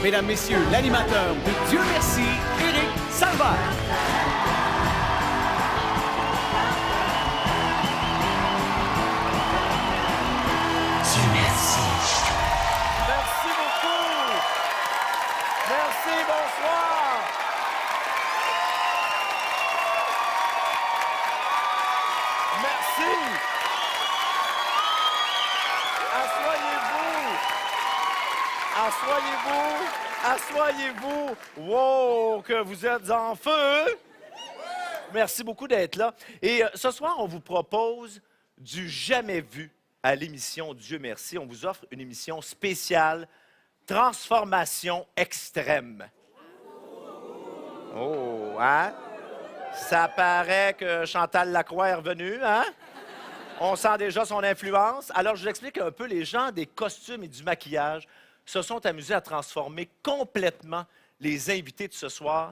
Mesdames, Messieurs, l'animateur de Dieu merci, Éric Salvaire. Dieu merci. Merci beaucoup. Merci, bonsoir. Merci. Asseyez-vous. Wow, que vous êtes en feu. Merci beaucoup d'être là. Et ce soir, on vous propose du jamais vu à l'émission Dieu merci. On vous offre une émission spéciale Transformation extrême. Oh, hein? Ça paraît que Chantal Lacroix est revenue, hein? On sent déjà son influence. Alors, je vous explique un peu. Les gens des costumes et du maquillage se sont amusés à transformer complètement les invités de ce soir.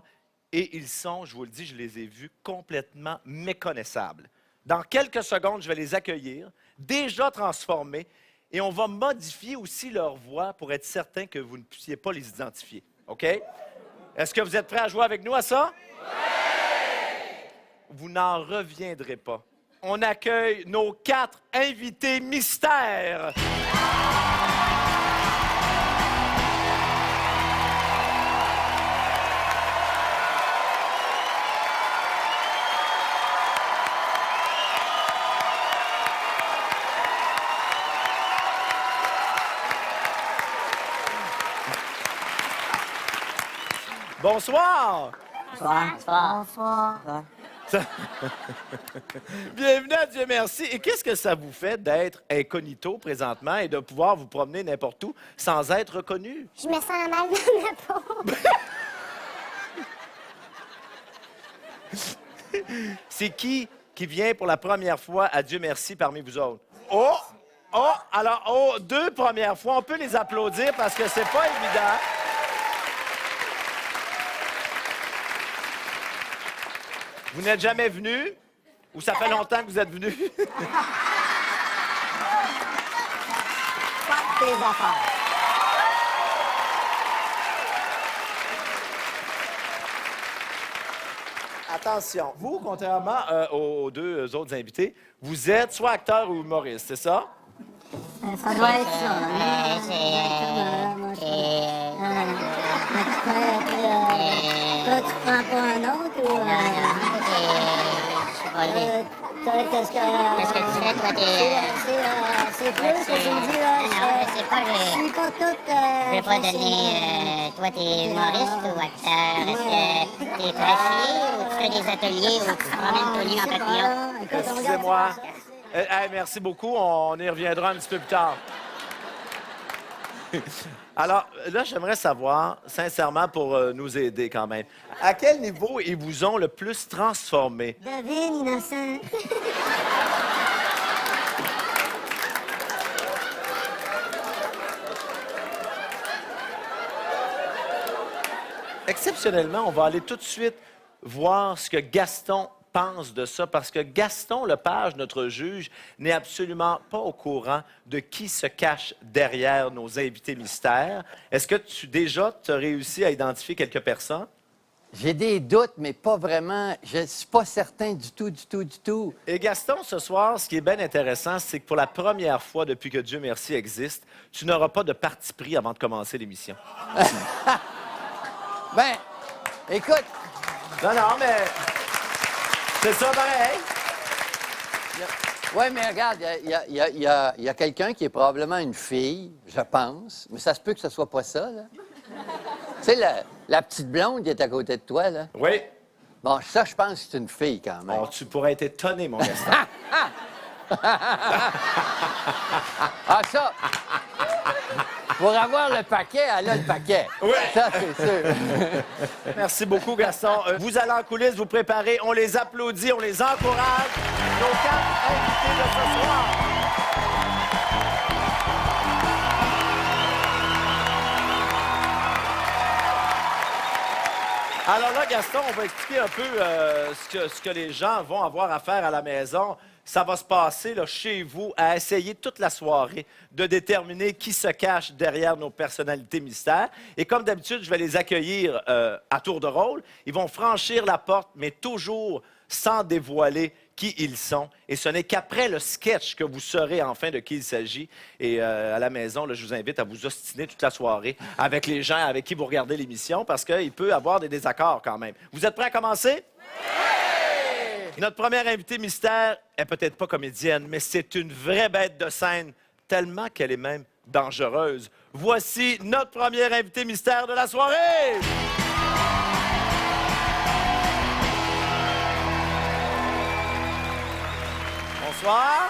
Et ils sont, je vous le dis, je les ai vus complètement méconnaissables. Dans quelques secondes, je vais les accueillir, déjà transformés, et on va modifier aussi leur voix pour être certain que vous ne puissiez pas les identifier. OK? Est-ce que vous êtes prêts à jouer avec nous à ça? Oui! Vous n'en reviendrez pas. On accueille nos 4 invités mystères. Bonsoir! Bonsoir. Bienvenue à Dieu merci. Et qu'est-ce que ça vous fait d'être incognito présentement et de pouvoir vous promener n'importe où sans être reconnu? Je me sens mal dans ma peau. C'est qui vient pour la première fois à Dieu merci parmi vous autres? Oh! Alors, 2 premières fois. On peut les applaudir parce que c'est pas évident. Vous n'êtes jamais venu? Ou ça fait longtemps que vous êtes venu? Pas tes affaires. Attention, vous, contrairement aux 2 autres invités, vous êtes soit acteur ou humoriste, c'est ça? Ça doit être ça. Toi, tu prends pas un autre ou... Qu'est-ce que tu fais, toi, c'est plus ce que tu me dis, là. Non, je sais pas, Je suis pas toute... je vais pas donner... toi, t'es humoriste ou acteur? Est-ce que t'es pressé ou tu fais des ateliers ou tu te promènes tout nu en papillon? Excusez-moi. Merci beaucoup. On y reviendra un petit peu plus tard. Alors, là, j'aimerais savoir, sincèrement, pour nous aider quand même, à quel niveau ils vous ont le plus transformé? Devine, innocent. Exceptionnellement, on va aller tout de suite voir ce que Gaston pense de ça, parce que Gaston Lepage, notre juge, n'est absolument pas au courant de qui se cache derrière nos invités mystères. Est-ce que tu as réussi à identifier quelques personnes? J'ai des doutes, mais pas vraiment. Je ne suis pas certain du tout. Et Gaston, ce soir, ce qui est bien intéressant, c'est que pour la première fois depuis que Dieu merci existe, tu n'auras pas de parti pris avant de commencer l'émission. Ben, écoute, Non, mais c'est ça pareil. oui, mais regarde, il y a quelqu'un qui est probablement une fille, je pense, mais ça se peut que ce soit pas ça, là. Tu sais, la petite blonde qui est à côté de toi, là. Oui. Bon, ça, je pense que c'est une fille, quand même. Bon, tu pourrais être étonné, mon Gaston. Ah, ça! Pour avoir le paquet, elle a le paquet. Oui. Ça, c'est sûr. Merci beaucoup, Gaston. Vous allez en coulisses, vous préparez. On les applaudit, on les encourage. Nos 4 invités de ce soir. Alors là, Gaston, on va expliquer un peu ce que les gens vont avoir à faire à la maison. ça va se passer là, chez vous à essayer toute la soirée de déterminer qui se cache derrière nos personnalités mystères. Et comme d'habitude, je vais les accueillir à tour de rôle. Ils vont franchir la porte, mais toujours sans dévoiler qui ils sont. Et ce n'est qu'après le sketch que vous saurez enfin de qui il s'agit. Et à la maison, là, je vous invite à vous ostiner toute la soirée avec les gens avec qui vous regardez l'émission parce qu'il peut y avoir des désaccords quand même. Vous êtes prêts à commencer? Notre première invitée mystère est peut-être pas comédienne, mais c'est une vraie bête de scène, tellement qu'elle est même dangereuse. Voici notre première invitée mystère de la soirée! Bonsoir!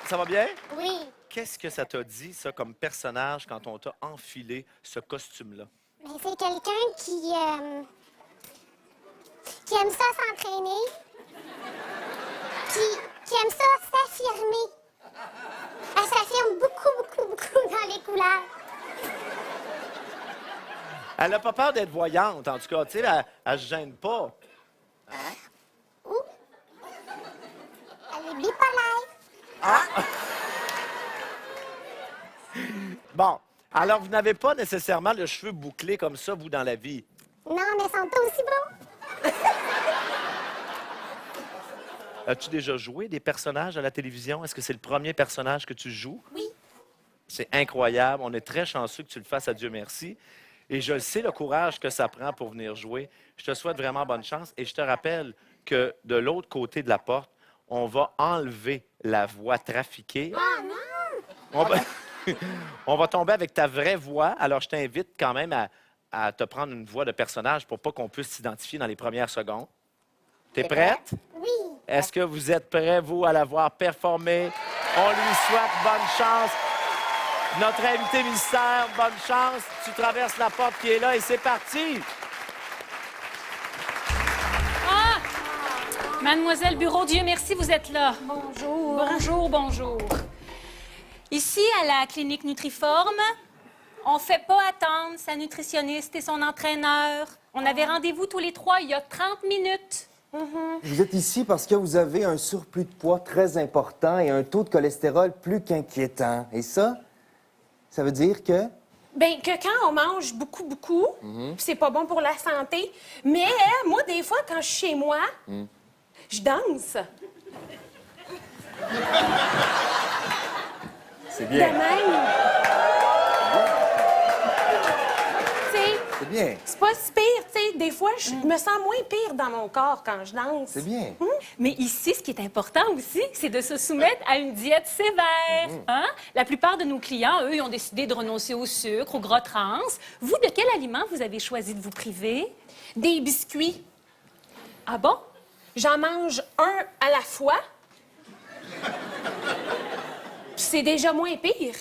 Ça va bien? Oui. Qu'est-ce que ça t'a dit, ça, comme personnage, quand on t'a enfilé ce costume-là? Mais c'est quelqu'un qui aime ça s'entraîner, qui aime ça s'affirmer. Elle s'affirme beaucoup dans les couleurs. Elle n'a pas peur d'être voyante, en tout cas. Tu sais, elle se gêne pas. Ou elle est bipolaire. Bon, alors vous n'avez pas nécessairement le cheveu bouclé comme ça, vous, dans la vie. Non, mais ils sont pas aussi beaux. As-tu déjà joué des personnages à la télévision? Est-ce que c'est le premier personnage que tu joues? Oui. C'est incroyable. On est très chanceux que tu le fasses, à Dieu merci. Et je sais le courage que ça prend pour venir jouer. Je te souhaite vraiment bonne chance. Et je te rappelle que de l'autre côté de la porte, on va enlever la voix trafiquée. Ah non! On va tomber avec ta vraie voix. Alors, je t'invite quand même à te prendre une voix de personnage pour pas qu'on puisse s'identifier dans les premières secondes. T'es prête? Oui. Est-ce que vous êtes prêts, vous, à la voir performer? On lui souhaite bonne chance. Notre invité mystère, bonne chance. Tu traverses la porte qui est là et c'est parti. Ah! Mademoiselle Bureau, Dieu merci, vous êtes là. Bonjour. Bonjour, bonjour. Ici, à la clinique Nutriforme, on fait pas attendre sa nutritionniste et son entraîneur. On avait rendez-vous tous les trois il y a 30 minutes. Vous êtes ici parce que vous avez un surplus de poids très important et un taux de cholestérol plus qu'inquiétant. Et ça veut dire que... Bien, que quand on mange beaucoup, c'est pas bon pour la santé. Mais moi, des fois, quand je suis chez moi, je danse. C'est De bien. même. Tu sais, C'est bien. c'est pas si pire, tu sais. Des fois, je me sens moins pire dans mon corps quand je danse. C'est bien. Mais ici, ce qui est important aussi, c'est de se soumettre à une diète sévère. Hein? La plupart de nos clients, eux, ils ont décidé de renoncer au sucre, au gras trans. Vous, de quel aliment vous avez choisi de vous priver? Des biscuits. Ah bon? J'en mange un à la fois. Puis c'est déjà moins pire.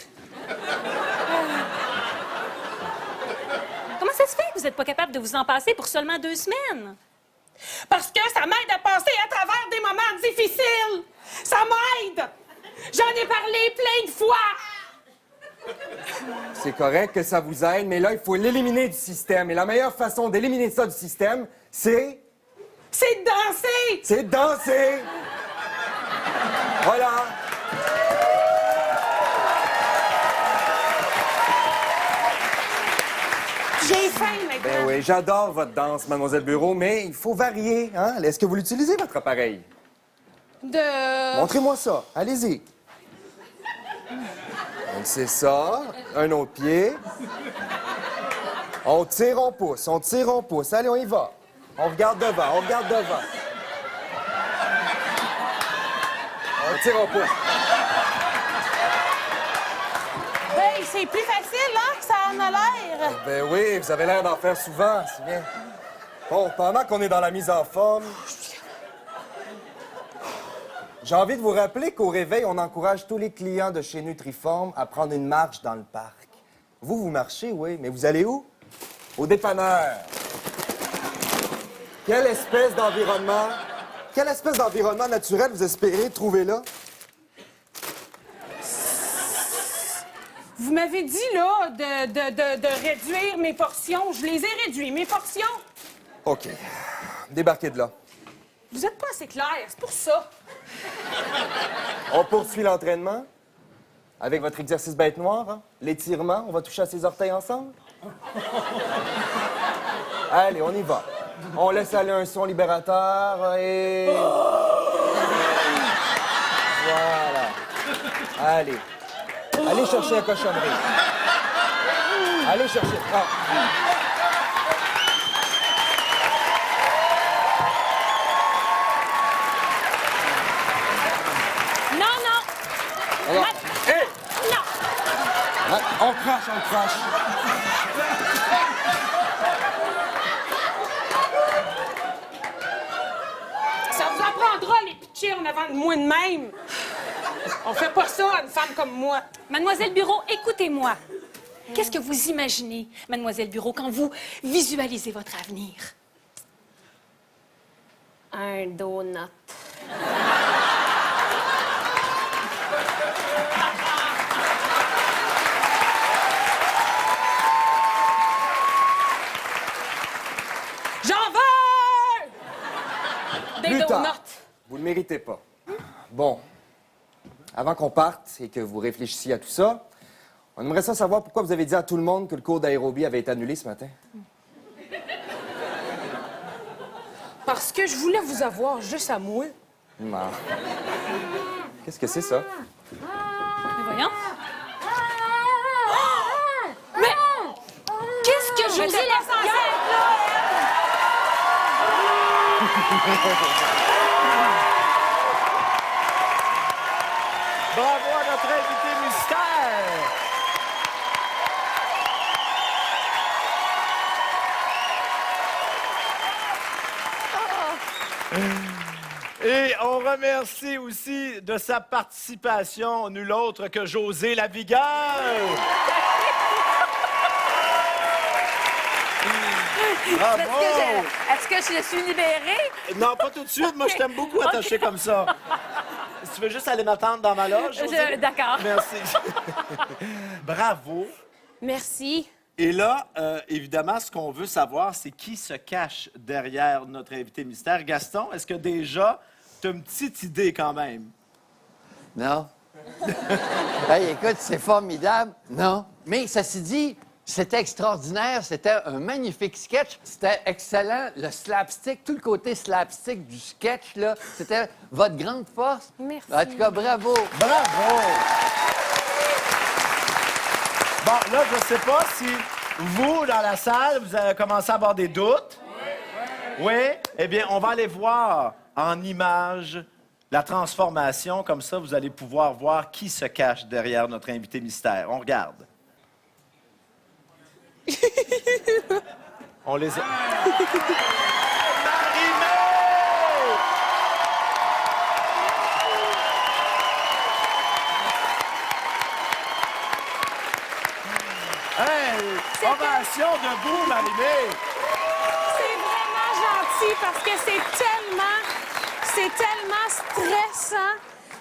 Comment ça se fait que vous n'êtes pas capable de vous en passer pour seulement 2 semaines? Parce que ça m'aide à passer à travers des moments difficiles. Ça m'aide. J'en ai parlé plein de fois. C'est correct que ça vous aide, mais là, il faut l'éliminer du système. Et la meilleure façon d'éliminer ça du système, c'est... C'est de danser. C'est de danser! Voilà! J'ai faim maintenant. Ben oui, j'adore votre danse, Mademoiselle Bureau, mais il faut varier, hein? Est-ce que vous l'utilisez, votre appareil? Montrez-moi ça. Allez-y. Donc, c'est ça. Un autre pied. On tire, on pousse. On tire, on pousse. Allez, on y va. On regarde devant. On regarde devant. On tire, on pousse. Hey, c'est plus facile, hein, que ça en a l'air. Ben oui, vous avez l'air d'en faire souvent. C'est bien. Bon, pendant qu'on est dans la mise en forme, j'ai envie de vous rappeler qu'au réveil, on encourage tous les clients de chez Nutriform à prendre une marche dans le parc. Vous marchez, oui, mais vous allez où? Au dépanneur. Quelle espèce d'environnement naturel vous espérez trouver là? Vous m'avez dit, là, de réduire mes portions. Je les ai réduits, mes portions. OK. Débarquez de là. Vous êtes pas assez clair, c'est pour ça. On poursuit l'entraînement avec votre exercice bête noire, hein? L'étirement. On va toucher à ses orteils ensemble. Allez, on y va. On laisse aller un son libérateur et... Voilà. Allez. Allez chercher la cochonnerie. Allez chercher... Ah. Non, non! Alors, hé! Non! Ah, on crache, on crache. Ça vous apprendra, les pitchers en avant de moi de même. On fait pas ça à une femme comme moi. Mademoiselle Bureau, écoutez-moi. Qu'est-ce que vous imaginez, Mademoiselle Bureau, quand vous visualisez votre avenir? Un donut. J'en veux! Des Plus donuts. tard. Vous le méritez pas. Bon. Avant qu'on parte et que vous réfléchissiez à tout ça, on aimerait ça savoir pourquoi vous avez dit à tout le monde que le cours d'aérobie avait été annulé ce matin. Parce que je voulais vous avoir juste à moi. Non. Qu'est-ce que c'est ça? Mais voyons. Mais qu'est-ce que je vous ai laissé Bravo à notre invité mystère! Et on remercie aussi de sa participation nul autre que José Lavigueur. Bravo! Est-ce que je suis libérée? Non, pas tout de suite. Moi, je t'aime beaucoup attaché comme ça. Si tu veux juste aller m'attendre dans ma loge, José? D'accord. Merci. Bravo. Merci. Et là, évidemment, ce qu'on veut savoir, c'est qui se cache derrière notre invité mystère. Gaston, est-ce que déjà, tu as une petite idée quand même? Non. Hey, écoute, c'est formidable. Non. Mais ceci dit, c'était extraordinaire. C'était un magnifique sketch. C'était excellent. Le slapstick, tout le côté slapstick du sketch, là, c'était votre grande force. Merci. En tout cas, bravo. Bravo! Bon, là, je sais pas si vous, dans la salle, vous avez commencé à avoir des doutes. Oui? Eh bien, on va aller voir en images la transformation. Comme ça, vous allez pouvoir voir qui se cache derrière notre invité mystère. On regarde. On les a... Marie-Mé! Hey! Ovation debout, Marie-Mé! C'est vraiment gentil parce que c'est tellement stressant.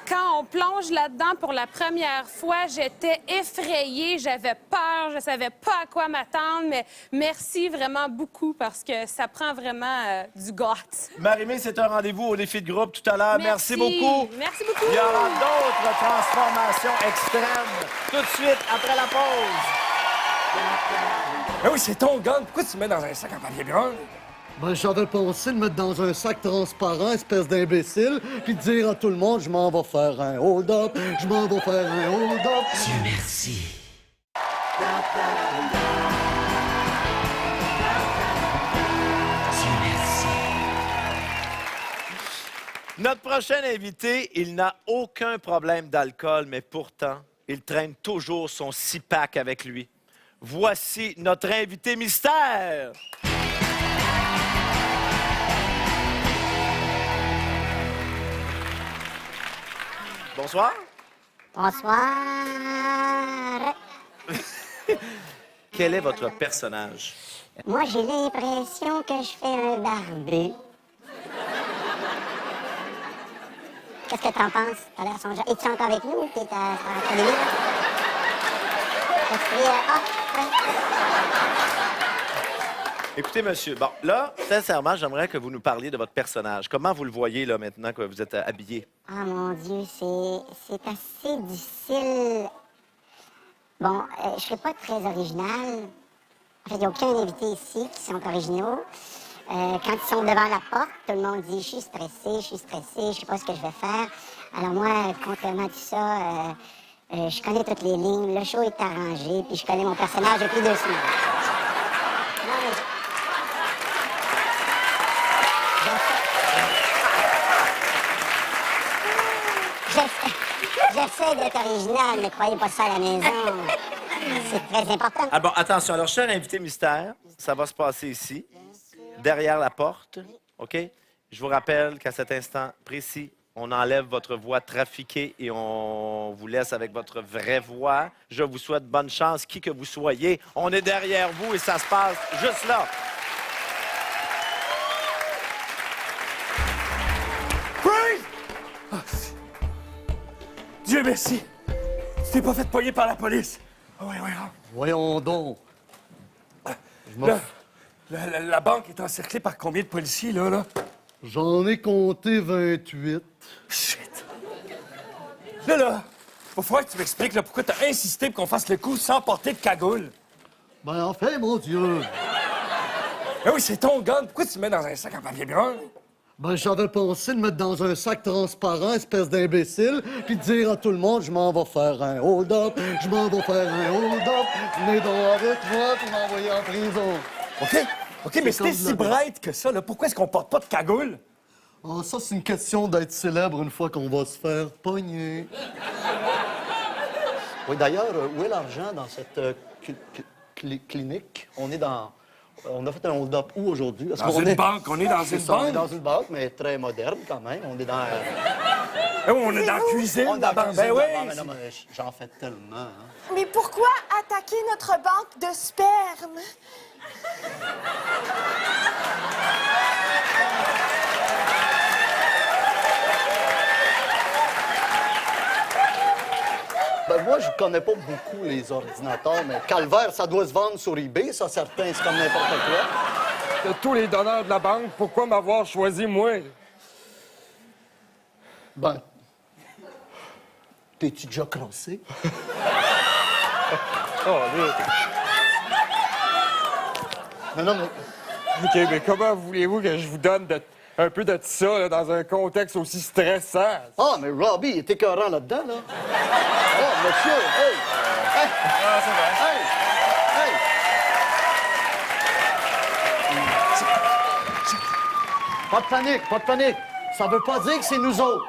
Quand on plonge là-dedans pour la première fois, j'étais effrayée, j'avais peur, je savais pas à quoi m'attendre, mais merci vraiment beaucoup parce que ça prend vraiment du guts. Marie-Mé, c'est un rendez-vous au défi de groupe tout à l'heure. Merci beaucoup. Merci beaucoup. Il y aura d'autres transformations extrêmes tout de suite après la pause. Ah oui, c'est ton gun. Pourquoi tu le mets dans un sac en papier brun? Ben, j'avais pensé de mettre dans un sac transparent, espèce d'imbécile, puis de dire à tout le monde, je m'en vais faire un hold-up, je m'en vais faire un hold-up. Dieu merci. Dieu merci. Notre prochain invité, il n'a aucun problème d'alcool, mais pourtant, il traîne toujours son six-pack avec lui. Voici notre invité mystère. Bonsoir. Bonsoir. Quel est votre personnage? Moi, j'ai l'impression que je fais un barbu. Qu'est-ce que t'en penses? T'as l'air songeant. Es-tu encore avec nous ou t'es à l'académie, là? T'as-tu pris... Écoutez, monsieur, bon, là, sincèrement, j'aimerais que vous nous parliez de votre personnage. Comment vous le voyez, là, maintenant que vous êtes habillé? Ah, mon Dieu, c'est assez difficile. Bon, je suis pas très original. En fait, il n'y a aucun invité ici qui sont originaux. Quand ils sont devant la porte, tout le monde dit « Je suis stressé, je sais pas ce que je vais faire. » Alors moi, contrairement à tout ça, je connais toutes les lignes, le show est arrangé, puis je connais mon personnage depuis 2 semaines. Non, mais... J'essaie d'être original, mais croyez pas ça à la maison. C'est très important. Ah bon, attention. Alors, cher invité mystère, ça va se passer ici, derrière la porte, OK? Je vous rappelle qu'à cet instant précis, on enlève votre voix trafiquée et on vous laisse avec votre vraie voix. Je vous souhaite bonne chance, qui que vous soyez. On est derrière vous et ça se passe juste là. Dieu merci! Tu t'es pas fait pogner par la police! Ah ouais, ouais, ouais. Voyons donc. La banque est encerclée par combien de policiers, là? J'en ai compté 28. Shit! Là, va falloir que tu m'expliques là, pourquoi t'as insisté pour qu'on fasse le coup sans porter de cagoule. Ben enfin, mon Dieu. Ben oui, c'est ton gun. Pourquoi tu le mets dans un sac en papier brun? Ben, j'avais pensé de mettre dans un sac transparent, espèce d'imbécile, puis de dire à tout le monde, je m'en vais faire un hold-up, je m'en vais faire un hold-up, venez donc avec moi, puis m'envoyer en prison. OK, mais si t'es si bright que ça, là, pourquoi est-ce qu'on porte pas de cagoule? Ah, ça, c'est une question d'être célèbre une fois qu'on va se faire pogner. Oui, d'ailleurs, où est l'argent dans cette clinique? On a fait un hold-up où aujourd'hui? Dans une banque. On est dans une banque? On est dans une banque, mais très moderne quand même. On est dans... on est dans la cuisine. On est dans la cuisine. Ben oui! Non, mais j'en fais tellement. Hein. Mais pourquoi attaquer notre banque de sperme? Ben moi, je connais pas beaucoup les ordinateurs, mais Calvaire, ça doit se vendre sur eBay, ça, certain, c'est comme n'importe quoi. De tous les donneurs de la banque, pourquoi m'avoir choisi moi? Ben, t'es-tu déjà crossé? Oh, là. Non, mais... OK, mais comment voulez-vous que je vous donne un peu de ça là, dans un contexte aussi stressant? Ah, mais Robbie, il est écœurant là-dedans, là. Oh, monsieur, hey! Hey! Ah, c'est vrai. Hey! Hey! Pas de panique, pas de panique. Ça veut pas dire que c'est nous autres.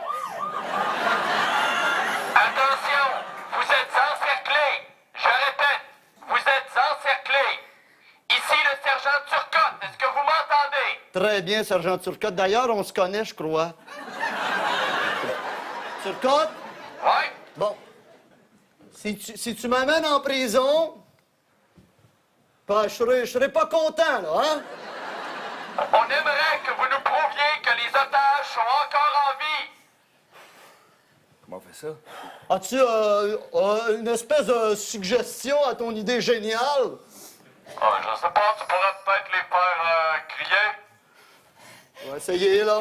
Attention, vous êtes encerclés. Je répète, vous êtes encerclés. Ici le sergent Turcotte, est-ce que vous m'entendez? Très bien, sergent Turcotte. D'ailleurs, on se connaît, je crois. Turcotte? Oui? Bon. Si tu m'amènes en prison, ben, je serai pas content, là, hein? On aimerait que vous nous prouviez que les otages sont encore en vie. Comment on fait ça? As-tu une espèce de suggestion à ton idée géniale? Ah, je sais pas, tu pourrais peut-être les faire crier. On va essayer, là.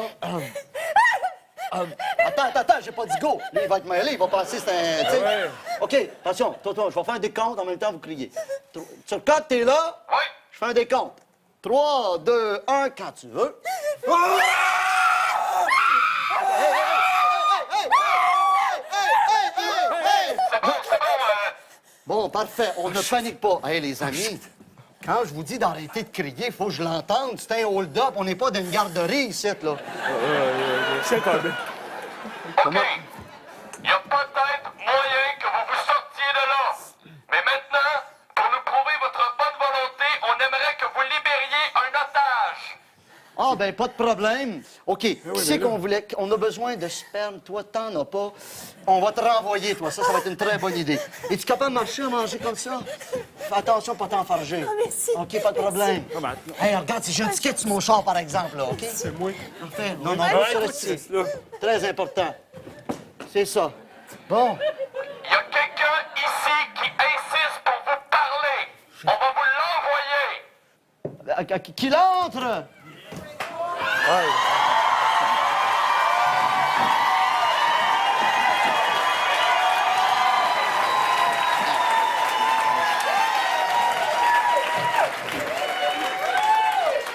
Attends, j'ai pas dit go. Lui, il va être mêlé, il va penser que c'est un... tu sais. Ouais. OK, attention, toi, je vais faire un décompte, en même temps, vous criez. Turcotte, t'es là? Oui. Je fais un décompte. 3, 2, 1, quand tu veux. Bon, parfait, on ne panique pas. Hey, les amis, quand je vous dis d'arrêter de crier, il faut que je l'entende. C'est un hold-up, on n'est pas dans une garderie ici, là. C'est pas bien. OK. Il y a peut-être moyen que vous vous sortiez de là. Mais maintenant, pour nous prouver votre bonne volonté, on aimerait que vous libériez un otage. Ah, ben, pas de problème. OK, qui c'est qu'on voulait? On a besoin de sperme. Toi, t'en as pas. On va te renvoyer, toi. Ça va être une très bonne idée. Es-tu capable de marcher à manger comme ça? Fais attention, pas t'enfarger. Ah, merci. OK, pas de problème. Hey, regarde, si j'ai un ticket sur mon char, par exemple, là, OK? C'est moi. Parfait. Non, ça reste ici. Très important. C'est ça. Bon. Il y a quelqu'un ici qui insiste pour vous parler. On va vous l'envoyer. Qu'il entre!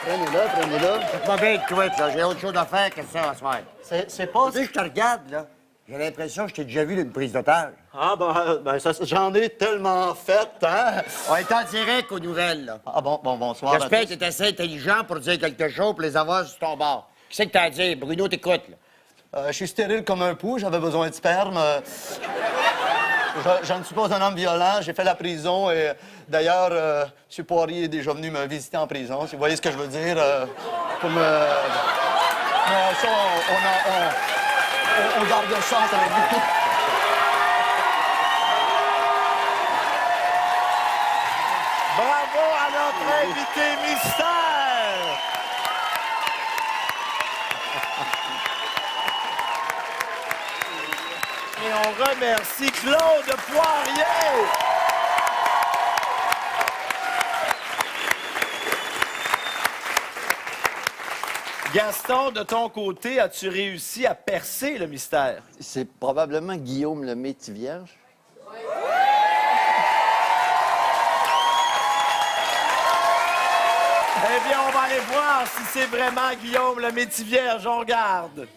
Prenez-le, prenez-le. Faites-moi bien de toi, là. J'ai autre chose à faire que ça, à soir. C'est pas... Tu sais, je te regarde, là. J'ai l'impression que je t'ai déjà vu d'une prise d'otage. Ah, ben ça, j'en ai tellement fait, hein? On est en direct aux nouvelles, là. Ah, bonsoir. J'espère que t'es assez intelligent pour dire quelque chose pour les avoir sur ton bord. Qu'est-ce que t'as à dire? Bruno, t'écoute, là. Je suis stérile comme un pou, j'avais besoin de sperme. Je ne suis pas un homme violent, j'ai fait la prison et d'ailleurs, M. Poirier est déjà venu me visiter en prison, si vous voyez ce que je veux dire, pour me... Mais ça, on garde ça entre nous. Bravo à notre invité mystère! Et on remercie Claude Poirier! Gaston, de ton côté, as-tu réussi à percer le mystère? C'est probablement Guillaume le Métis-Vierge. Eh bien, on va aller voir si c'est vraiment Guillaume le Métis-Vierge. On regarde.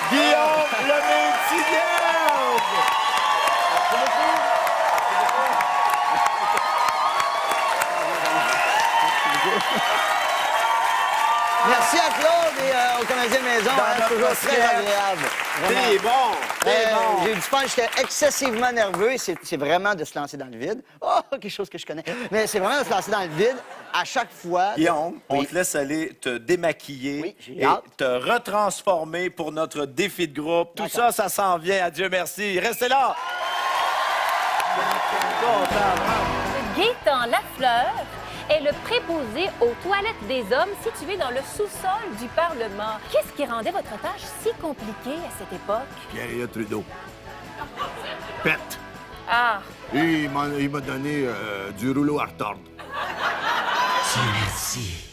Guillaume le Métis-Vierge! Merci à Claude et aux comédiens de maison, c'est toujours très agréable. T'es bon, t'es bon. J'ai eu du fun, j'étais excessivement nerveux et c'est vraiment de se lancer dans le vide. Oh, quelque chose que je connais. Mais c'est vraiment de se lancer dans le vide à chaque fois. Guillaume, on te laisse aller te démaquiller j'ai et hâte. te retransformer pour notre défi de groupe. Tout ça, ça s'en vient. Adieu, merci. Restez là! Gaétan Lafleur est le préposé aux toilettes des hommes situées dans le sous-sol du Parlement. Qu'est-ce qui rendait votre tâche si compliquée à cette époque? Pierre Trudeau. Pète. Ah, Et il m'a donné du rouleau à retordre. Merci.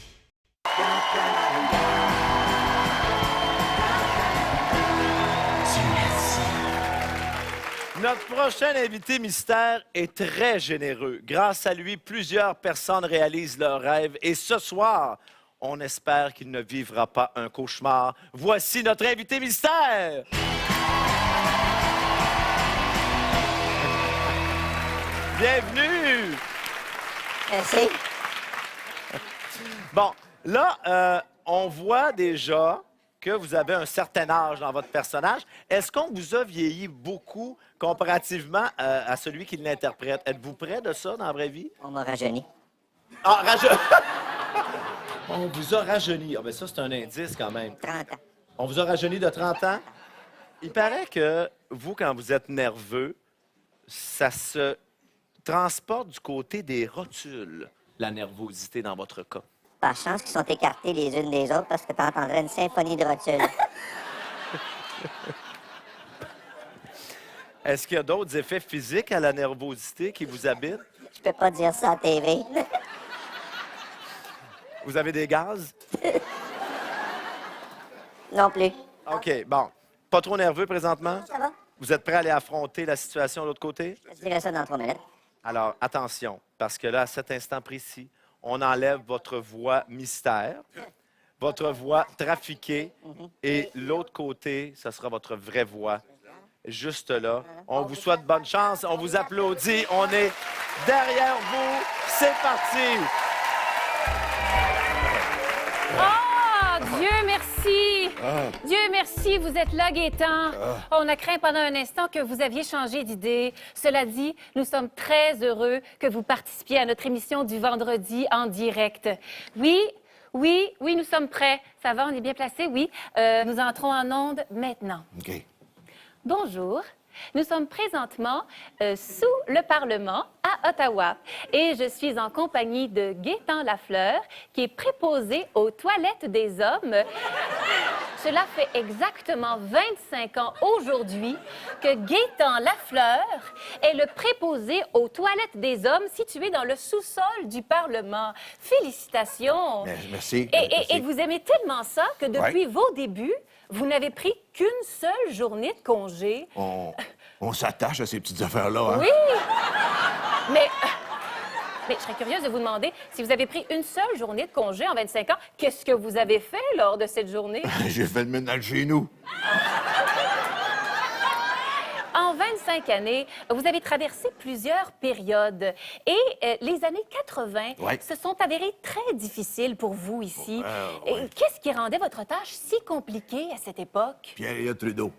Notre prochain invité mystère est très généreux. Grâce à lui, plusieurs personnes réalisent leurs rêves. Et ce soir, on espère qu'il ne vivra pas un cauchemar. Voici notre invité mystère! Bienvenue! Merci. Bon, là, on voit déjà que vous avez un certain âge dans votre personnage. Est-ce qu'on vous a vieilli beaucoup comparativement à celui qui l'interprète? Êtes-vous près de ça dans la vraie vie? On m'a rajeuni. Ah, rajeuni! On vous a rajeuni. Ah, ben ça, c'est un indice quand même. 30 ans. On vous a rajeuni de 30 ans? Il paraît que vous, quand vous êtes nerveux, ça se transporte du côté des rotules, la nervosité dans votre cas. Par chance qu'ils sont écartés les unes des autres parce que t'entendrais une symphonie de rotules. Est-ce qu'il y a d'autres effets physiques à la nervosité qui vous habitent? Je peux pas dire ça à TV. Vous avez des gaz? Non plus. OK, bon. Pas trop nerveux présentement? Ça va? Vous êtes prêt à aller affronter la situation de l'autre côté? Je dirais ça dans 3 minutes. Alors, attention, parce que là, à cet instant précis, on enlève votre voix mystère, votre voix trafiquée, et l'autre côté, ce sera votre vraie voix, juste là. On vous souhaite bonne chance, on vous applaudit, on est derrière vous. C'est parti! Ah, Dieu merci! Dieu merci, vous êtes là, Gaétan. On a craint pendant un instant que vous aviez changé d'idée. Cela dit, nous sommes très heureux que vous participiez à notre émission du vendredi en direct. Oui, nous sommes prêts. Ça va, on est bien placés, oui. Nous entrons en onde maintenant. OK. Bonjour, Nous sommes présentement sous le Parlement à Ottawa et je suis en compagnie de Gaétan Lafleur qui est préposé aux toilettes des hommes. Cela fait exactement 25 ans aujourd'hui que Gaétan Lafleur est le préposé aux toilettes des hommes situé dans le sous-sol du Parlement. Félicitations! Merci. Et vous aimez tellement ça que depuis vos débuts, vous n'avez pris qu'une seule journée de congé. On s'attache à ces petites affaires-là, hein? Oui! Mais je serais curieuse de vous demander, si vous avez pris une seule journée de congé en 25 ans, qu'est-ce que vous avez fait lors de cette journée? J'ai fait le ménage chez nous. En 25 années, vous avez traversé plusieurs périodes et les années 80 se sont avérées très difficiles pour vous ici. Qu'est-ce qui rendait votre tâche si compliquée à cette époque? Pierre Trudeau.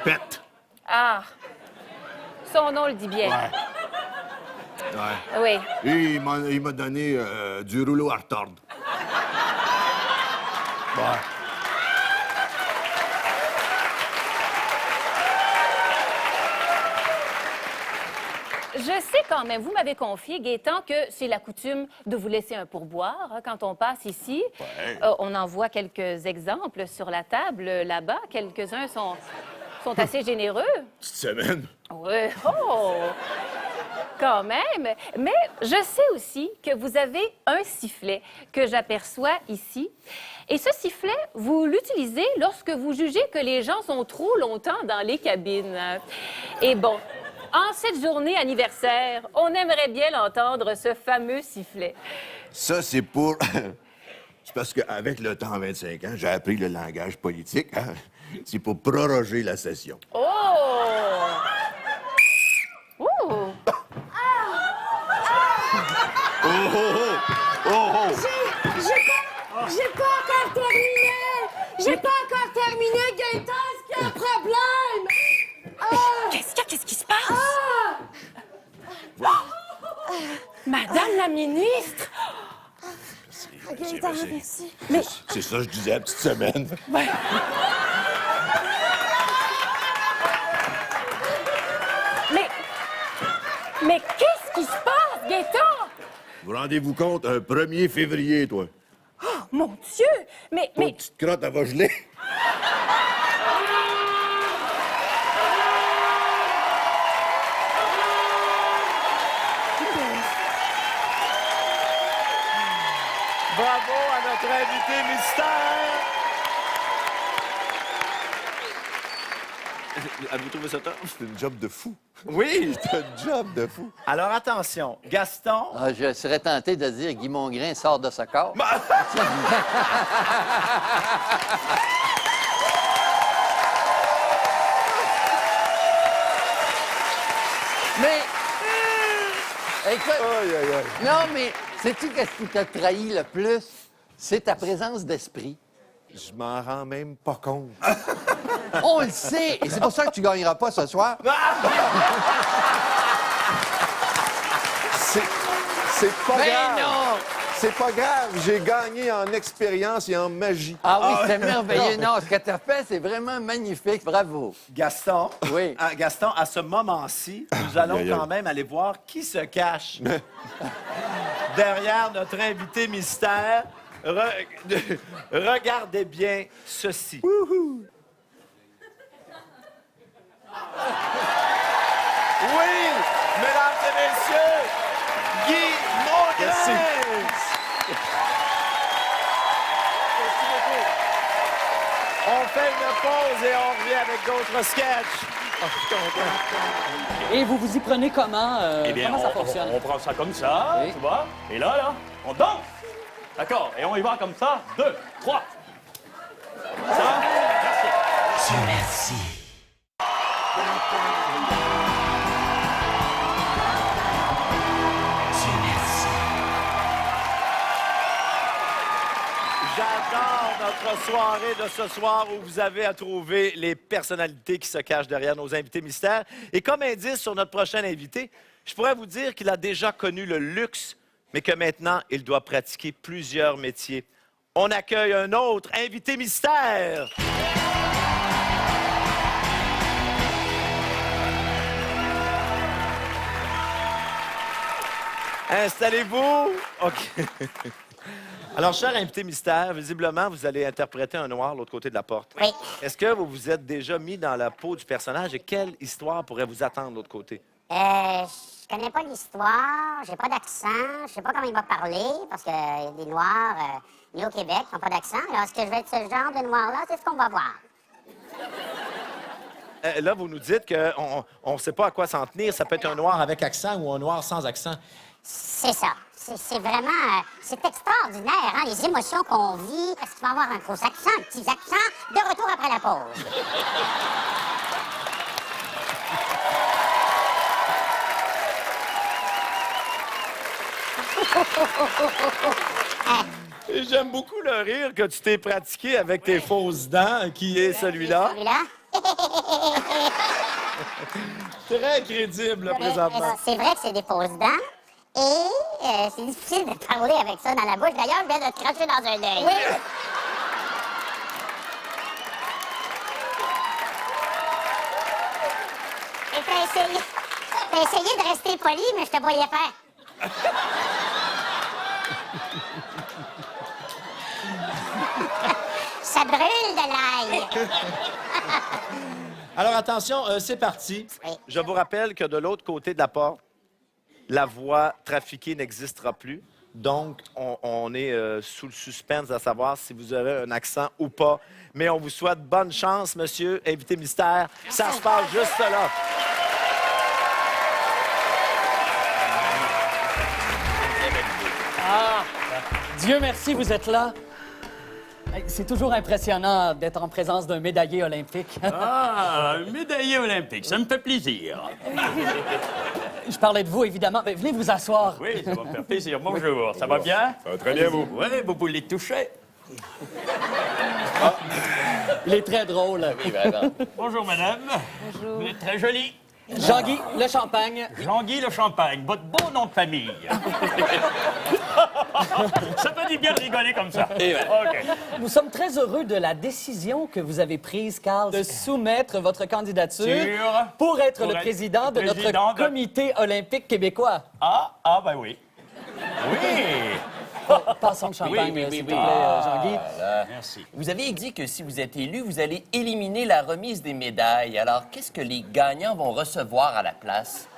Pète. Ah! Son nom le dit bien. Ouais. Oui. Et il m'a donné du rouleau à retordre. Je sais quand même, vous m'avez confié, Gaétan, que c'est la coutume de vous laisser un pourboire quand on passe ici. On en voit quelques exemples sur la table là-bas. Quelques-uns sont assez généreux. Petite semaine. Oui. Oh! Quand même. Mais je sais aussi que vous avez un sifflet que j'aperçois ici. Et ce sifflet, vous l'utilisez lorsque vous jugez que les gens sont trop longtemps dans les cabines. Et bon, en cette journée anniversaire, on aimerait bien l'entendre, ce fameux sifflet. Ça, c'est pour... c'est parce qu'avec le temps, 25 ans, j'ai appris le langage politique. Hein? C'est pour proroger la session. Oh! Oh! J'ai pas encore terminé! J'ai pas encore terminé, Gaétan! Est-ce qu'il y a un problème? Qu'est-ce qui se passe? Madame la ministre! Gaétan, merci. C'est ça, je disais, la petite semaine. Mais qu'est-ce qui se passe, Gaétan? Vous rendez-vous compte, un 1er février, toi? Oh, mon Dieu! Mais... Petite crotte, elle va geler. Bravo à notre invité mystère! Avez-vous trouvé ça top? C'est une job de fou. Oui! C'est un job de fou. Alors attention, Gaston... Je serais tenté de dire Guy Mongrain sort de ce corps. Mais... Écoute... Non, mais sais-tu qu'est-ce qui t'a trahi le plus? C'est ta présence d'esprit. Je m'en rends même pas compte. On le sait! Et c'est pour ça que tu gagneras pas ce soir. C'est pas Mais grave. non! C'est pas grave. J'ai gagné en expérience et en magie. Ah oui, c'est merveilleux. Non, ce que tu as fait, c'est vraiment magnifique. Bravo. Gaston, Oui. Gaston, à ce moment-ci, nous allons quand même aller voir qui se cache derrière notre invité mystère. Regardez bien ceci. Oui, mesdames et messieurs, Guy Mongrain! On fait une pause et on revient avec d'autres sketchs. Et vous vous y prenez comment? Comment ça fonctionne? On prend ça comme ça, tu vois. Et là, on danse. D'accord, et on y va comme ça. 2, 3. Ça, merci. Merci. J'adore notre soirée de ce soir où vous avez à trouver les personnalités qui se cachent derrière nos invités mystères. Et comme indice sur notre prochain invité, je pourrais vous dire qu'il a déjà connu le luxe, mais que maintenant, il doit pratiquer plusieurs métiers. On accueille un autre invité mystère. Installez-vous. OK. Alors, cher invité mystère, visiblement, vous allez interpréter un noir de l'autre côté de la porte. Oui. Est-ce que vous vous êtes déjà mis dans la peau du personnage et quelle histoire pourrait vous attendre de l'autre côté? Je connais pas l'histoire, j'ai pas d'accent, je sais pas comment il va parler, parce qu'il y a des Noirs nés au Québec qui n'ont pas d'accent. Alors, est-ce que je vais être ce genre de Noir-là? C'est ce qu'on va voir. Là, vous nous dites qu'on ne sait pas à quoi s'en tenir. Ça peut être un noir avec accent ou un noir sans accent. C'est ça. C'est vraiment... c'est extraordinaire, hein, les émotions qu'on vit. Est-ce qu'il va y avoir un gros accent, un petit accent? De retour après la pause. Et j'aime beaucoup le rire que tu t'es pratiqué avec tes fausses dents, qui est celui-là. Celui-là? Très crédible, présentement. C'est vrai que c'est des fausses dents. Et c'est difficile de parler avec ça dans la bouche. D'ailleurs, je viens de te cracher dans un œil. Oui. Et t'as essayé de rester poli, mais je te voyais faire. Ça brûle de l'ail. Alors, attention, c'est parti. Je vous rappelle que de l'autre côté de la porte, la voix trafiquée n'existera plus. Donc, on est sous le suspense à savoir si vous aurez un accent ou pas. Mais on vous souhaite bonne chance, monsieur, invité mystère. Ça se passe juste là. Ah! Dieu merci, vous êtes là. C'est toujours impressionnant d'être en présence d'un médaillé olympique. Ah, un médaillé olympique, ça me fait plaisir. Je parlais de vous, évidemment. Mais venez vous asseoir. Oui, ça va me faire plaisir. Bonjour, ça va bien? Ça va très bien, vous. Oui, vous voulez toucher? Il est très drôle. Oui, vraiment. Bonjour, madame. Bonjour. Vous êtes très jolie. Jean-Guy Le Champagne. Jean-Guy Le Champagne, votre beau nom de famille. Ça peut dire bien de rigoler comme ça. OK. Nous sommes très heureux de la décision que vous avez prise, Carl, de soumettre votre candidature pour être le président de notre comité olympique québécois. Ah, ben oui. Oui! Passons le champagne, s'il vous plaît, Jean-Guy. Merci. Vous avez dit que si vous êtes élu, vous allez éliminer la remise des médailles. Alors, qu'est-ce que les gagnants vont recevoir à la place?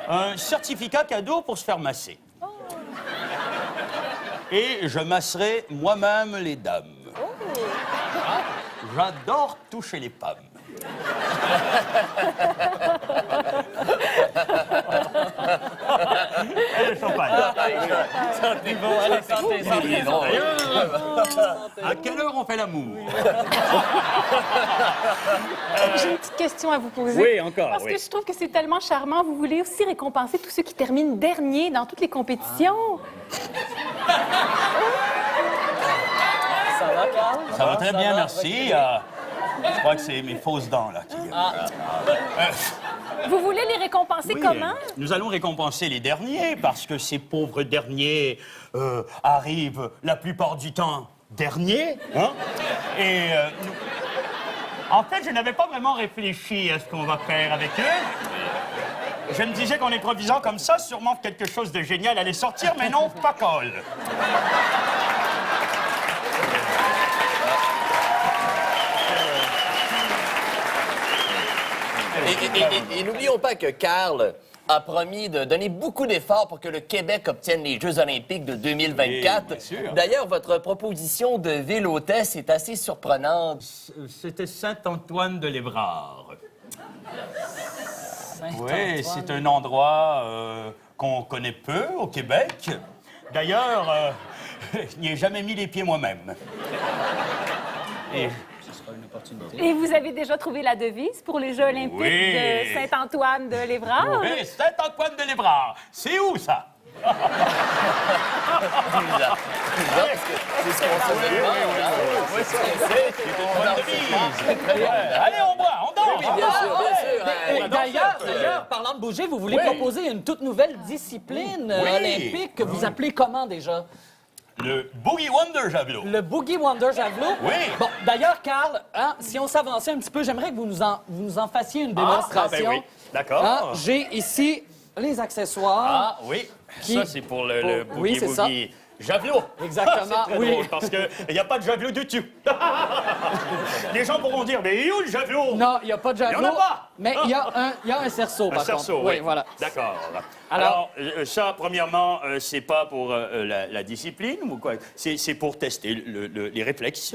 Un certificat cadeau pour se faire masser. Et je masserai moi-même les dames. J'adore toucher les pommes. Et le champagne. Sentez bon, allez, sentez drôle. À quelle heure on fait l'amour? J'ai une petite question à vous poser. Oui, encore, Parce oui. que je trouve que c'est tellement charmant. Vous voulez aussi récompenser tous ceux qui terminent dernier dans toutes les compétitions. Ça va, Carl? Ça va très bien, merci. Je crois que c'est mes fausses dents, là, qui... Vous voulez les récompenser Oui, comment? Nous allons récompenser les derniers, parce que ces pauvres derniers arrivent la plupart du temps derniers. Hein? Et en fait, je n'avais pas vraiment réfléchi à ce qu'on va faire avec eux. Je me disais qu'en improvisant comme ça, sûrement quelque chose de génial allait sortir, mais non, pas colle. Et n'oublions pas que Carl a promis de donner beaucoup d'efforts pour que le Québec obtienne les Jeux olympiques de 2024. Oui, bien sûr. D'ailleurs, votre proposition de ville hôtesse est assez surprenante. C'était Saint-Antoine de l'Évrard. Oui, c'est un endroit qu'on connaît peu au Québec. D'ailleurs, je n'y ai jamais mis les pieds moi-même. Et Et vous avez déjà trouvé la devise pour les Jeux olympiques de Saint-Antoine de l'Évrard? Oui, Saint-Antoine de l'Évrard. C'est où, ça? C'est ce qu'on se demande. Oui, Allez, on boit, on danse! Oui, bien sûr, bien sûr. D'ailleurs, parlant de bouger, vous voulez proposer une toute nouvelle discipline olympique que vous appelez comment déjà? Le Boogie Wonder Javelot. Le Boogie Wonder Javelot? Oui. Bon, d'ailleurs, Carl, hein, si on s'avançait un petit peu, j'aimerais que vous nous en fassiez une démonstration. ben oui. D'accord. Hein, j'ai ici les accessoires. Ah oui, Qui- ça c'est pour le Oui, c'est ça. boogie-woogie. Javelot! Exactement, C'est très oui. drôle, parce qu'il n'y a pas de javelot du tout. Les gens pourront dire, mais il est où le javelot? Non, il n'y a pas de javelot. Il n'y en a pas! Mais il y a un cerceau, par Un cerceau, contre. oui. voilà. D'accord. Alors- Alors, ça, premièrement, c'est pas pour la discipline ou quoi? C'est pour tester les réflexes.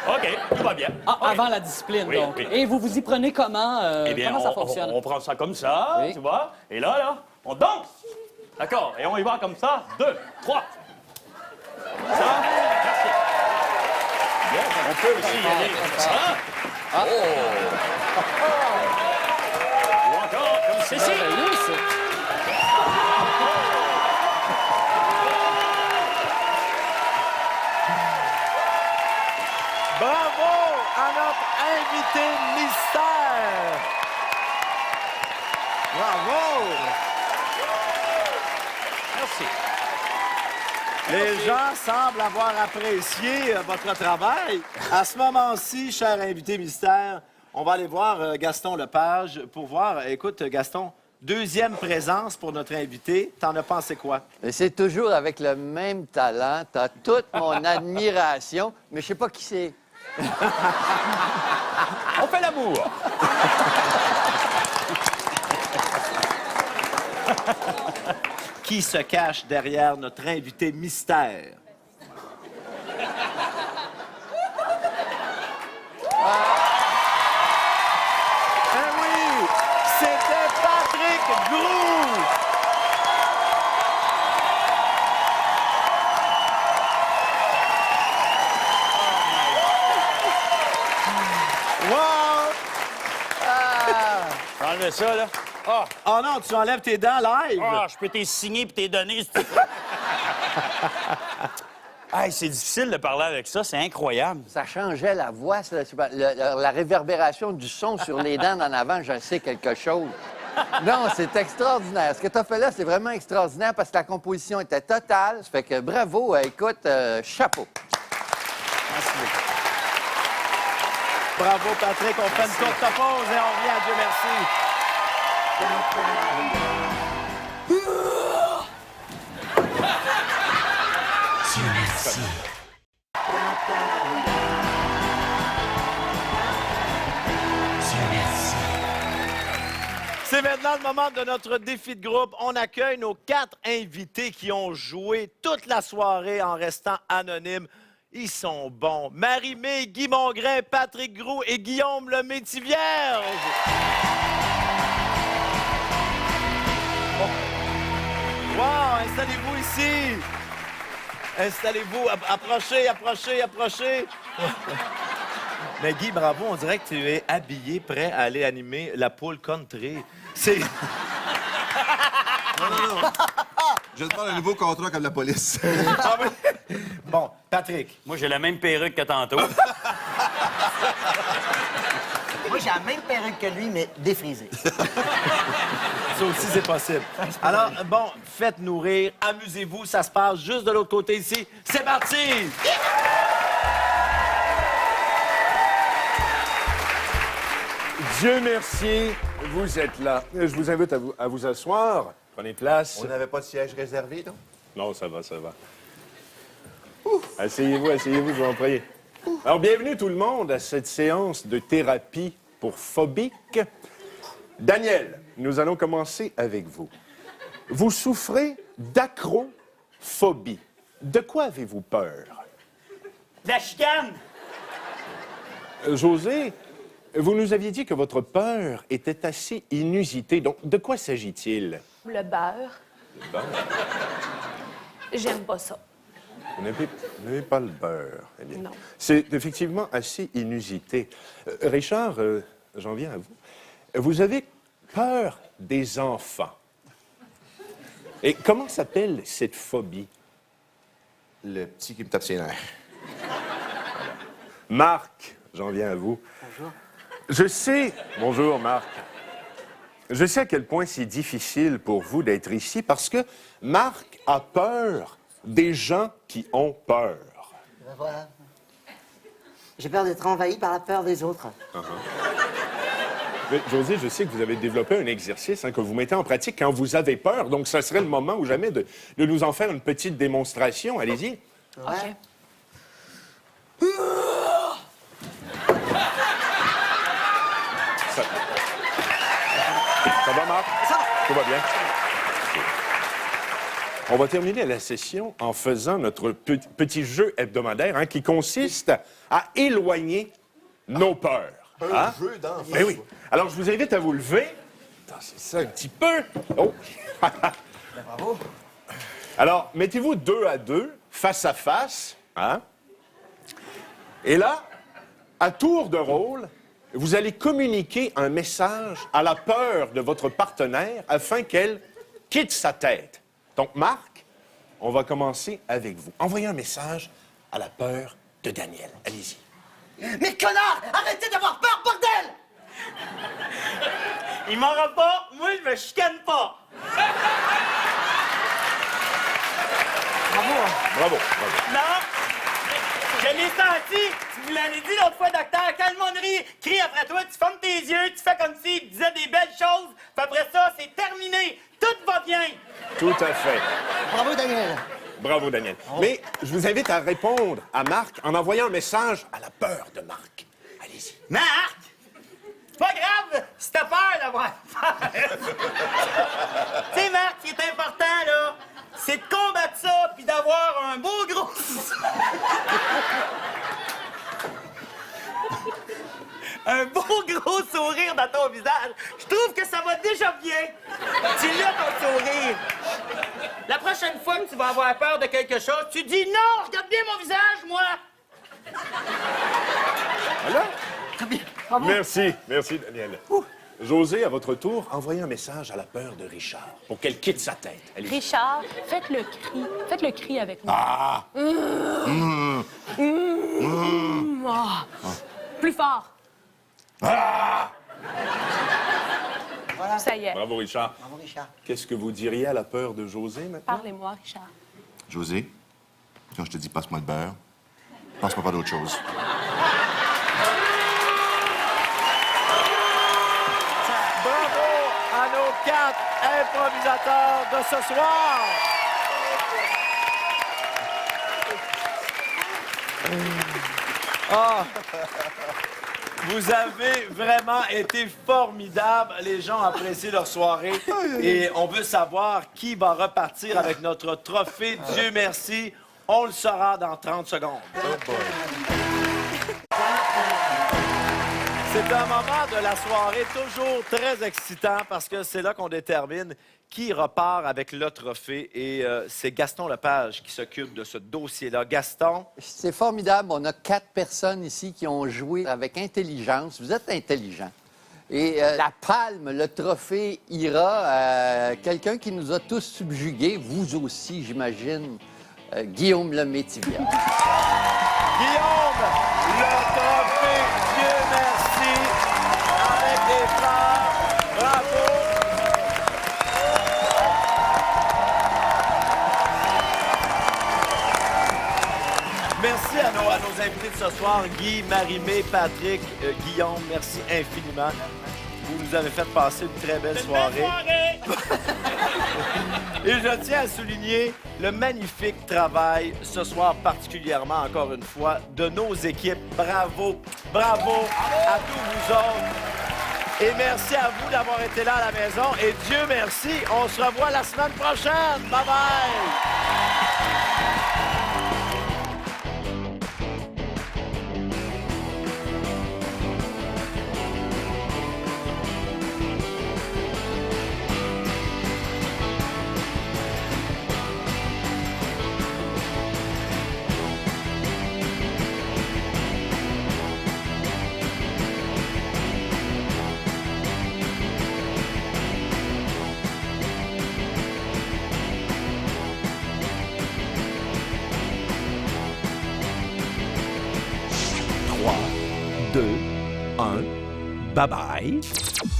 OK, tout va bien. Ah, OK. avant la discipline, Oui, donc. oui. Et vous vous y prenez comment? Eh bien, comment ça fonctionne? on prend ça comme ça, Oui. tu vois, et là, on danse. D'accord, et on y va comme ça. 2, 3. Ça, merci. Bien, on peut aussi y aller comme ça. Ah. Ou encore comme ceci. Merveilleux, ça. Bravo à notre invité mystère! Bravo! Merci. Les gens semblent avoir apprécié votre travail. À ce moment-ci, cher invité mystère, on va aller voir Gaston Lepage pour voir. Écoute, Gaston, deuxième présence pour notre invité. T'en as pensé quoi? Et c'est toujours avec le même talent. T'as toute mon admiration, mais je sais pas qui c'est. On fait l'amour. Qui se cache derrière notre invité mystère? Eh oui! C'était Patrick Groux! Wow! Enlève ça, là. Ah, Oh non, tu enlèves tes dents live? je peux t'y signer et t'y donner. si tu veux. Hey, c'est difficile de parler avec ça, c'est incroyable. Ça changeait la voix, ça, la réverbération du son sur les dents en avant, j'en sais quelque chose. Non, c'est extraordinaire. Ce que tu as fait là, c'est vraiment extraordinaire parce que la composition était totale. Ça fait que bravo, écoute, chapeau. Merci beaucoup. Bravo, Patrick. On fait une courte pause et on revient. Dieu merci. Dieu merci. Dieu merci. C'est maintenant le moment de notre défi de groupe. On accueille nos 4 invités qui ont joué toute la soirée en restant anonymes. Ils sont bons. Marie-Mé, Guy Mongrain, Patrick Groux et Guillaume le Métivierge. Wow, installez-vous ici. Installez-vous. Approchez, approchez, approchez. Mais Guy, bravo, on dirait que tu es habillé, prêt à aller animer la poule country. C'est... Non. Je demande un nouveau contrat comme la police. Ah oui? Bon, Patrick. Moi, j'ai la même perruque que tantôt. Moi, j'ai la même perruque que lui, mais défrisée. Ça aussi, c'est possible. Alors, bon, faites-nous rire, amusez-vous, ça se passe juste de l'autre côté ici. C'est parti! Dieu merci, vous êtes là. Je vous invite à vous asseoir. Prenez place. On n'avait pas de siège réservé, non? Non, ça va, ça va. Asseyez-vous, je vous en prie. Alors, bienvenue tout le monde à cette séance de thérapie pour phobiques. Daniel, nous allons commencer avec vous. Vous souffrez d'acrophobie. De quoi avez-vous peur? La chicane! José, vous nous aviez dit que votre peur était assez inusitée. Donc, de quoi s'agit-il? Le beurre, Le beurre. j'aime pas ça. Vous n'aimez pas le beurre. Eh bien, Non. c'est effectivement assez inusité. Richard, j'en viens à vous. Vous avez peur des enfants. Et comment s'appelle cette phobie? Le petit qui me tape ses nerfs. Marc, j'en viens à vous. Bonjour. Je sais... Bonjour, Marc. Je sais à quel point c'est difficile pour vous d'être ici parce que Marc a peur des gens qui ont peur. Ben voilà. J'ai peur d'être envahi par la peur des autres. Mais, José, je sais que vous avez développé un exercice que vous mettez en pratique quand vous avez peur, donc ça serait le moment ou jamais de nous en faire une petite démonstration. Allez-y. Ouais. Ça va, Marc? Ça va. Tout va bien. On va terminer la session en faisant notre petit jeu hebdomadaire qui consiste à éloigner nos peurs. Un jeu d'enfant. Ben oui. Alors, je vous invite à vous lever. C'est ça un petit peu. Oh! Bravo. Alors, mettez-vous 2 à 2, face à face. Et là, à tour de rôle, vous allez communiquer un message à la peur de votre partenaire afin qu'elle quitte sa tête. Donc, Marc, on va commencer avec vous. Envoyez un message à la peur de Daniel. Allez-y. Mais connard, arrêtez d'avoir peur, bordel! Il m'aura pas, moi je me chicane pas. Bravo. Bravo. Non, je l'ai senti. Tu vous l'avez dit l'autre fois, docteur. Quand le monde crie après toi, tu fermes tes yeux, tu fais comme s'il disait des belles choses. Puis après ça, c'est terminé. Tout va bien. Tout à fait. Bravo, Daniel. Bravo, Daniel. Mais je vous invite à répondre à Marc en envoyant un message à la peur de Marc. Allez-y. Marc, c'est pas grave si t'as peur d'avoir peur. Tu sais, Marc, ce qui est important, là, c'est de combattre ça puis d'avoir un beau gros... un beau gros sourire dans ton visage. Je trouve que ça va déjà bien. Tu l'as, ton sourire. La prochaine fois que tu vas avoir peur de quelque chose, tu dis « Non, regarde bien mon visage, moi! » Voilà. Merci, Daniel. José, à votre tour, envoyez un message à la peur de Richard pour qu'elle quitte sa tête. Allez-y. Richard, faites le cri. Faites le cri avec moi. Ah! Plus fort. Ah! Voilà. Ça y est. Bravo, Richard. Bravo, Richard. Qu'est-ce que vous diriez à la peur de José maintenant? Parlez-moi, Richard. José, quand je te dis passe-moi le beurre, passe-moi pas d'autre chose. Bravo à nos 4 improvisateurs de ce soir. Ah! Vous avez vraiment été formidables. Les gens apprécient leur soirée. Et on veut savoir qui va repartir avec notre trophée. Dieu merci. On le saura dans 30 secondes. C'est un moment de la soirée toujours très excitant parce que c'est là qu'on détermine qui repart avec le trophée. Et c'est Gaston Lepage qui s'occupe de ce dossier-là. Gaston? C'est formidable. On a 4 personnes ici qui ont joué avec intelligence. Vous êtes intelligents. Et la palme, le trophée, ira à quelqu'un qui nous a tous subjugués. Vous aussi, j'imagine. Guillaume Lemaitre-Métivier. Guillaume, le trophée, Dieu merci, avec des fleurs. Bravo. Merci à nos invités de ce soir, Guy, Marie-Mé, Patrick, Guillaume, merci infiniment. Vous nous avez fait passer une très belle soirée. Et je tiens à souligner le magnifique travail ce soir particulièrement, encore une fois, de nos équipes. Bravo, bravo à tous vous autres. Et merci à vous d'avoir été là à la maison. Et Dieu merci, on se revoit la semaine prochaine. Bye-bye! Bye-bye.